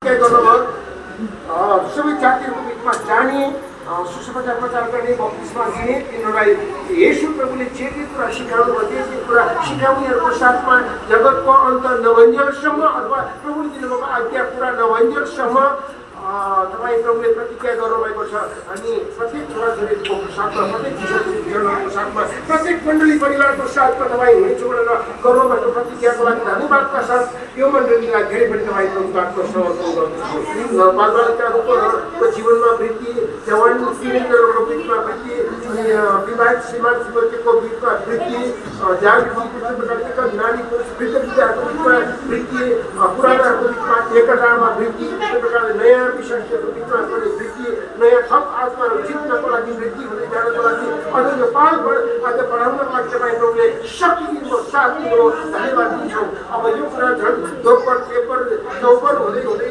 के गर्नुभयो सबै जातिहरूको बिचमा जाने सुसमाचार प्रचार गर्ने बप्तिस्मा दिने तिनीहरूलाई येशू प्रभुले जे जे कुरा सिकाउनु भयो त्यो जे कुरा सिकाउनेहरूको साथमा जगतको अन्त नभइन्जेलसम्म अथवा प्रभुले दिनुभएको आज्ञा पुरा नभइन्जेलसम्म तपाईँ प्रभुले प्रतिज्ञा गर्नुभएको छ। अनि प्रत्येक छोराछोरीको साथमा प्रत्येक जीवनको साथमा प्रत्येक मण्डली परिवारको साथमा तपाईँ हुनेछु भनेर गर्नुभएको प्रतिज्ञाको लागि धन्यवादका साथ यो मण्डलीलाई धेरै पनि तपाईँ प्रभुको समर्पण गर्दछु। बालबालिकाहरूको जीवनमा वृद्धि, जवान पिँढीहरूको बिचमा वृद्धि, विवाहित श्रीमान श्रीमतीको बिचमा वृद्धि, जागृति नानी पुरुष वृद्ध वृद्धहरूको बिचमा वृद्धि, पुरानाहरूको बिचमा एकतामा वृद्धि, त्यस्तै प्रकारले नयाँ विश्वासीहरूको बिचमा पनि वृद्धि, नयाँ थप आत्माहरू जित्नको लागि वृद्धि हुँदै जानको लागि अझ यो पालबाट आज बढाउनको लागि तपाईँ प्रभुले शक्ति दिनुभयो, साथ दिनुभयो, धन्यवाद दिन्छौँ। अब यो कुरा झन् दोब्बर तेब्बर चौब्बर हुँदै हुँदै